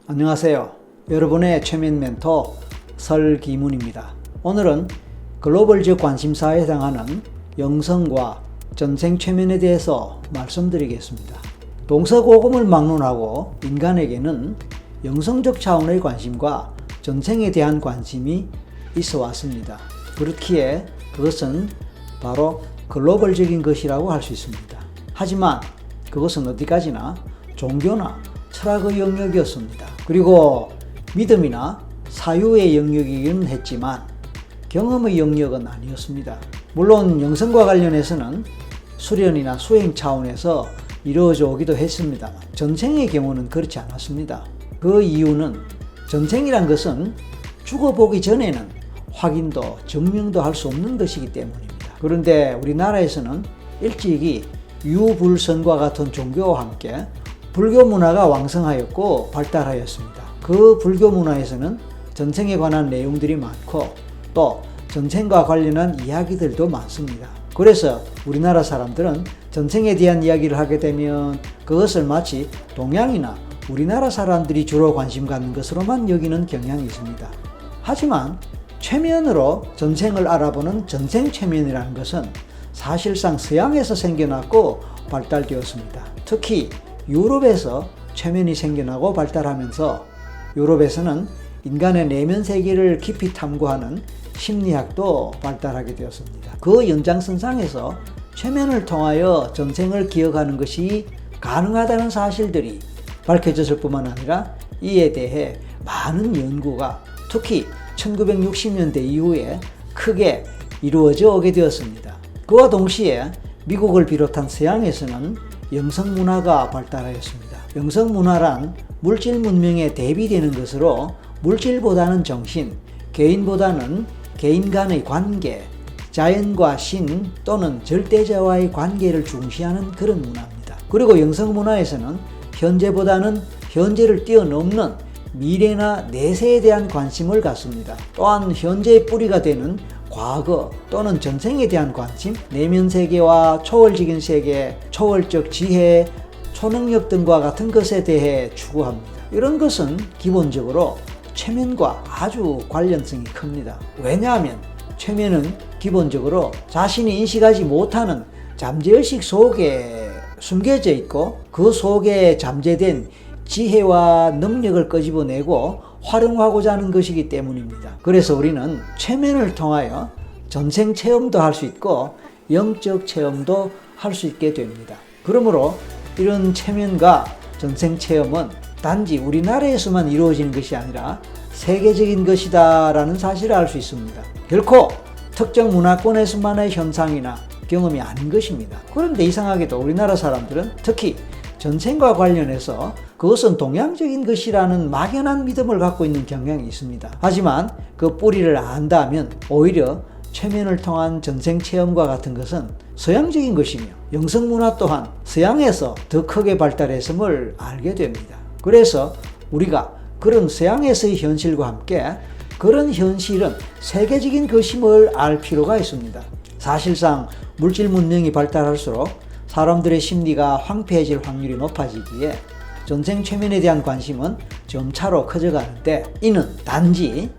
안녕하세요. 여러분의 최면 멘토 설기문입니다. 오늘은 글로벌적 관심사에 해당하는 영성과 전생 최면에 대해서 말씀드리겠습니다. 동서고금을 막론하고 인간에게는 영성적 차원의 관심과 전생에 대한 관심이 있어 왔습니다. 그렇기에 그것은 바로 글로벌적인 것이라고 할 수 있습니다. 하지만 그것은 어디까지나 종교나 철학의 영역이었습니다. 그리고 믿음이나 사유의 영역이긴 했지만 경험의 영역은 아니었습니다. 물론 영성과 관련해서는 수련이나 수행 차원에서 이루어져 오기도 했습니다만 전생의 경우는 그렇지 않았습니다. 그 이유는 전생이란 것은 죽어보기 전에는 확인도 증명도 할 수 없는 것이기 때문입니다. 그런데 우리나라에서는 일찍이 유불선과 같은 종교와 함께 불교 문화가 왕성하였고 발달하였습니다. 그 불교 문화에서는 전생에 관한 내용들이 많고 또 전생과 관련한 이야기들도 많습니다. 그래서 우리나라 사람들은 전생에 대한 이야기를 하게 되면 그것을 마치 동양이나 우리나라 사람들이 주로 관심 갖는 것으로만 여기는 경향이 있습니다. 하지만 최면으로 전생을 알아보는 전생 최면이라는 것은 사실상 서양에서 생겨났고 발달되었습니다. 특히 유럽에서 최면이 생겨나고 발달하면서 유럽에서는 인간의 내면 세계를 깊이 탐구하는 심리학도 발달하게 되었습니다. 그 연장선상에서 최면을 통하여 전생을 기억하는 것이 가능하다는 사실들이 밝혀졌을 뿐만 아니라 이에 대해 많은 연구가 특히 1960년대 이후에 크게 이루어져 오게 되었습니다. 그와 동시에 미국을 비롯한 서양에서는 영성문화가 발달하였습니다. 영성문화란 물질 문명에 대비되는 것으로 물질보다는 정신, 개인보다는 개인 간의 관계, 자연과 신 또는 절대자와의 관계를 중시하는 그런 문화입니다. 그리고 영성문화에서는 현재보다는 현재를 뛰어넘는 미래나 내세에 대한 관심을 갖습니다. 또한 현재의 뿌리가 되는 과거 또는 전생에 대한 관심, 내면 세계와 초월적인 세계, 초월적 지혜, 초능력 등과 같은 것에 대해 추구합니다. 이런 것은 기본적으로 최면과 아주 관련성이 큽니다. 왜냐하면 최면은 기본적으로 자신이 인식하지 못하는 잠재의식 속에 숨겨져 있고 그 속에 잠재된 지혜와 능력을 끄집어내고 활용하고자 하는 것이기 때문입니다. 그래서 우리는 최면을 통하여 전생 체험도 할 수 있고 영적 체험도 할 수 있게 됩니다. 그러므로 이런 최면과 전생 체험은 단지 우리나라에서만 이루어지는 것이 아니라 세계적인 것이다라는 사실을 알 수 있습니다. 결코 특정 문화권에서만의 현상이나 경험이 아닌 것입니다. 그런데 이상하게도 우리나라 사람들은 특히 전생과 관련해서 그것은 동양적인 것이라는 막연한 믿음을 갖고 있는 경향이 있습니다. 하지만 그 뿌리를 안다면 오히려 최면을 통한 전생 체험과 같은 것은 서양적인 것이며 영성문화 또한 서양에서 더 크게 발달했음을 알게 됩니다. 그래서 우리가 그런 서양에서의 현실과 함께 그런 현실은 세계적인 것임을 알 필요가 있습니다. 사실상 물질 문명이 발달할수록 사람들의 심리가 황폐해질 확률이 높아지기에 전생 최면에 대한 관심은 점차로 커져가는데 이는 단지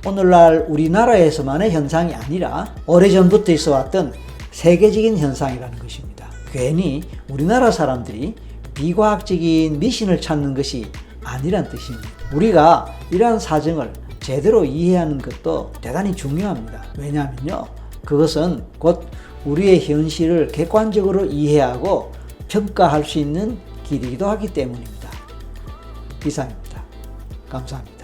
오늘날 우리나라에서만의 현상이 아니라 오래전부터 있어왔던 세계적인 현상이라는 것입니다. 괜히 우리나라 사람들이 비과학적인 미신을 찾는 것이 아니란 뜻입니다. 우리가 이러한 사정을 제대로 이해하는 것도 대단히 중요합니다. 왜냐하면요, 그것은 곧 우리의 현실을 객관적으로 이해하고 평가할 수 있는 길이기도 하기 때문입니다. 이상입니다. 감사합니다.